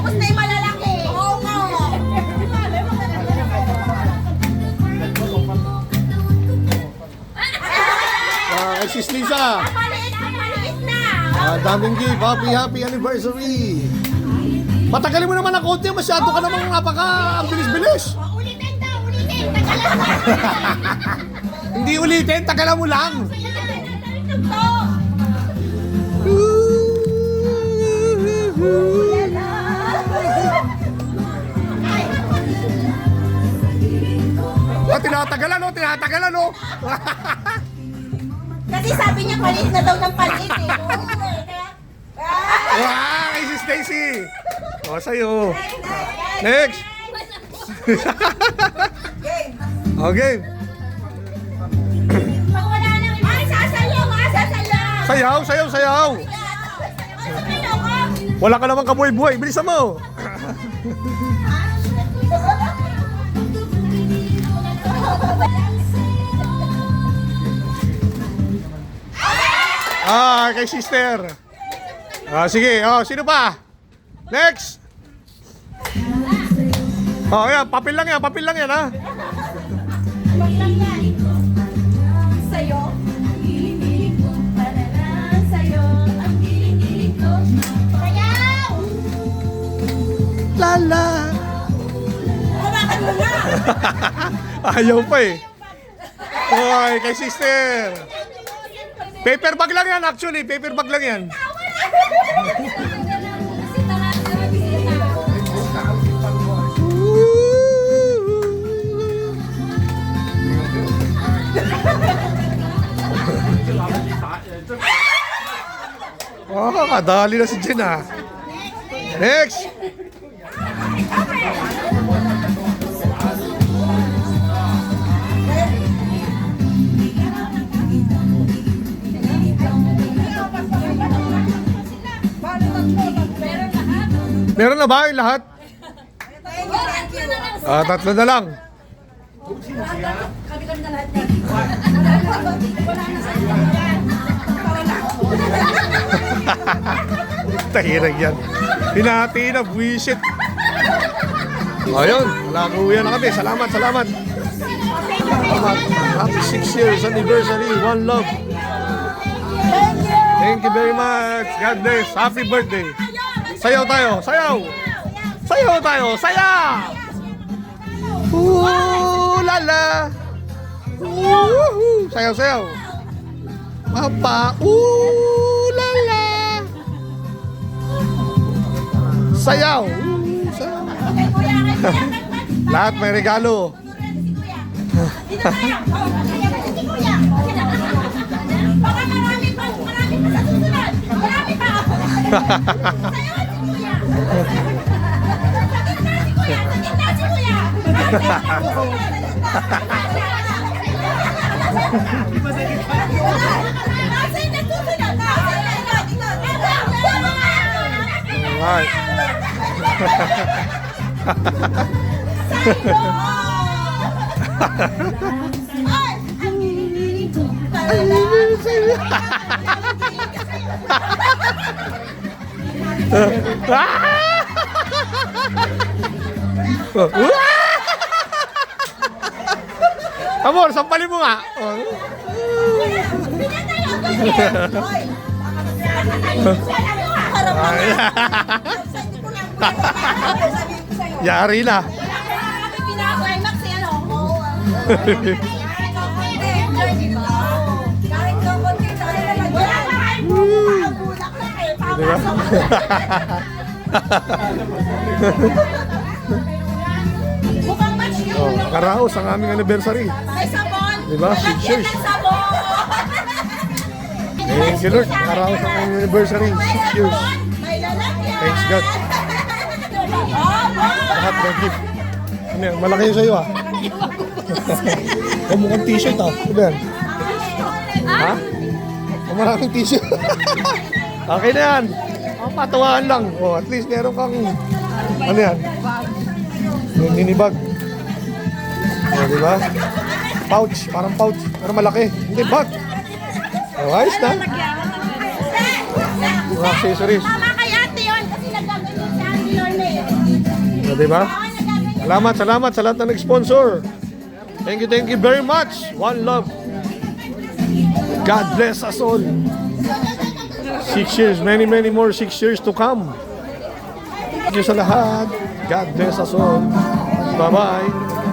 Tapos na yung malalaki. Oo nga. Kay Sis Lisa. Maliit na. Daming gift. Happy anniversary. Patagalin mo naman ang konti. Masyado ka namang ang bilis-bilis. Ulitin daw, ulitin. Tagalan. Hindi ulitin, tagalan mo lang. Tinatagalan, oh. Kasi sabi niya palit na daw ng palit eh. Wow, kay Sis Stacy. O, sa'yo. Next. Okay. Pag wala nang ay, sasayaw. Sayaw. Wala ka naman kabuhay-buhay. Bilisan mo. Kay sister. Sige. Sino pa? Next. Yan. Papel lang yan, ha? Sa'yo. Sa'yo. Ang giling-giling ko. Sayaw! Lala. Hawakan mo na! Ayaw pa eh. Okay, kay sister. Paper bag lang yan actually. Paper bag lang yan. Kadali na si Jen, ha. Next. Meron na ba yung lahat? Tatlo na lang. Kabilang na lahat yan. Wala na sa inyo. Tahirag yan. Hinati na, buwisit. Ayun, nag-uwi na kami. Salamat. Happy 6 years anniversary. One love. Thank you very much. God bless. Happy birthday. Sayaw tayo. Sayaw tayo. Ooh, lala. Sayaw. Papa. Ooh, lala. Sayaw. Lahat may regalo. Dito tayo. Si Kuya. Baka marami pa sa susunod. Marami pa. Sayaw si Kuya. Sagit na si Kuya. Nasa'y na susunod. Alright. Ay! Ang hinihiling ko. Amor, sampalin mo nga. Yari na. Diba? Karaos ang aming anniversary. May sabon. Diba? 6 years. May sabon. Thank you, Lord. Karaos ang aming anniversary. 6 years. May lalagyan. Thanks, God. Lahat ng gift. Ano yan? Malaki yung sa'yo, ha? Oh, mukhang t-shirt, ha? Ano yan? Ha? Oh, maraming t-shirt. Okay na yan. Patuwaan lang. Oh, at least meron kang... Ano yan? Yung ninibag. Oh, diba? Pouch. Parang pouch. Pero malaki. Hindi, bag. Oh, ayos na. Mga accessories. Tama kay ate yun kasi nagagano si ate yun eh. di ba? Salamat sa lahat na nag-sponsor. Thank you very much. One love. God bless us all. 6 years, many more 6 years to come. Thank you sa lahat. God bless us all. Bye-bye.